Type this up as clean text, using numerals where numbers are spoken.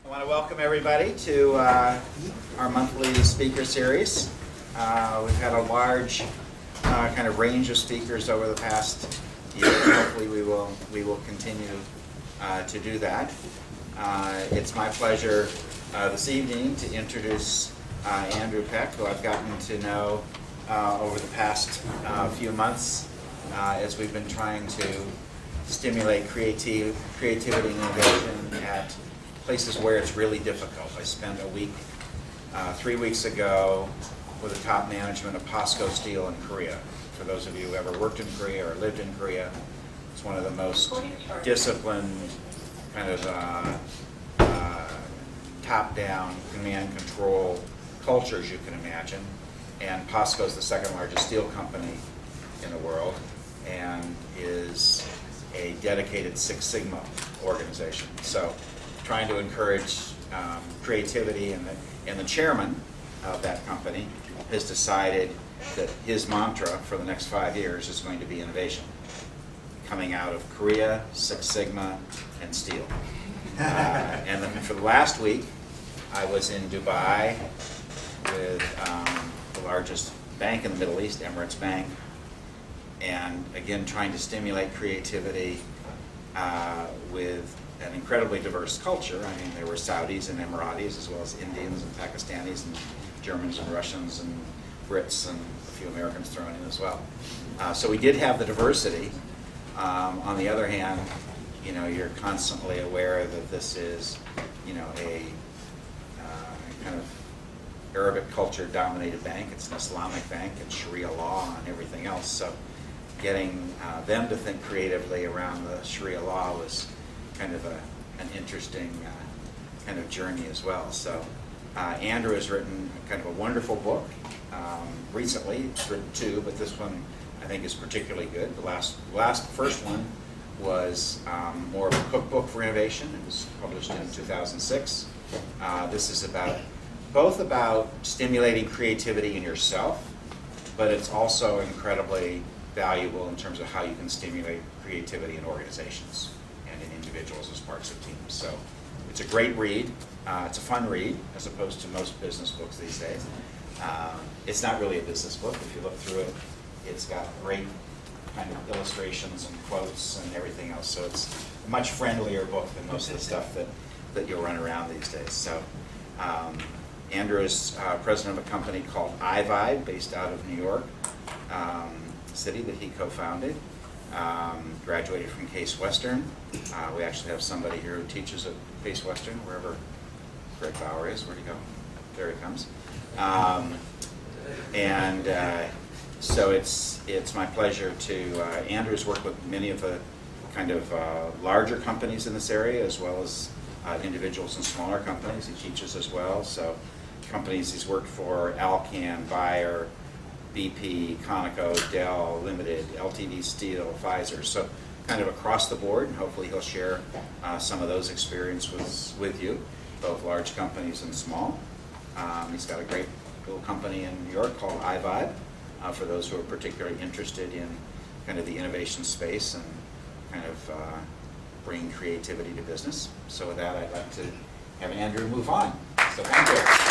I want to welcome everybody to our monthly speaker series. We've had a large kind of range of speakers over the past year. Hopefully we will continue to do that. It's my pleasure this evening to introduce Andrew Peck, who I've gotten to know over the past few months as we've been trying to stimulate creativity and innovation at places where it's really difficult. I spent a week, 3 weeks ago, with the top management of POSCO Steel in Korea. For those of you who ever worked in Korea or lived in Korea, it's one of the most disciplined, kind of top-down command control cultures you can imagine. And POSCO is the second largest steel company in the world and is a dedicated Six Sigma organization. So trying to encourage creativity, and the chairman of that company has decided that his mantra for the next 5 years is going to be innovation, coming out of Korea, Six Sigma, and steel. And then for the last week, I was in Dubai with the largest bank in the Middle East, Emirates Bank, and again trying to stimulate creativity with an incredibly diverse culture. I mean, there were Saudis and Emiratis, as well as Indians and Pakistanis and Germans and Russians and Brits and a few Americans thrown in as well. So we did have the diversity. On the other hand, you know, you're constantly aware that this is, you know, a kind of Arabic culture dominated bank. It's an Islamic bank and Sharia law and everything else. So getting them to think creatively around the Sharia law was kind of an interesting kind of journey as well. So Andrew has written kind of a wonderful book recently. He's written two, but this one I think is particularly good. The first one was more of a cookbook for innovation. It was published in 2006. This is both about stimulating creativity in yourself, but it's also incredibly valuable in terms of how you can stimulate creativity in organizations and in individuals as parts of teams. So it's a great read. It's a fun read as opposed to most business books these days. It's not really a business book. If you look through it, it's got great kind of illustrations and quotes and everything else. So it's a much friendlier book than most of the stuff that you'll run around these days. So Andrew is president of a company called iVibe, based out of New York City, that he co-founded. Graduated from Case Western. We actually have somebody here who teaches at Case Western, wherever Greg Bauer is. Where'd he go? There he comes. So it's my pleasure to, Andrew's worked with many of the kind of larger companies in this area, as well as individuals and smaller companies. He teaches as well. So companies he's worked for: Alcan, Bayer, BP, Conoco, Dell, Limited, LTD Steel, Pfizer. So kind of across the board, and hopefully he'll share some of those experiences with you, both large companies and small. He's got a great little company in New York called iVibe, for those who are particularly interested in kind of the innovation space and kind of bringing creativity to business. So with that, I'd like to have Andrew move on. So thank you.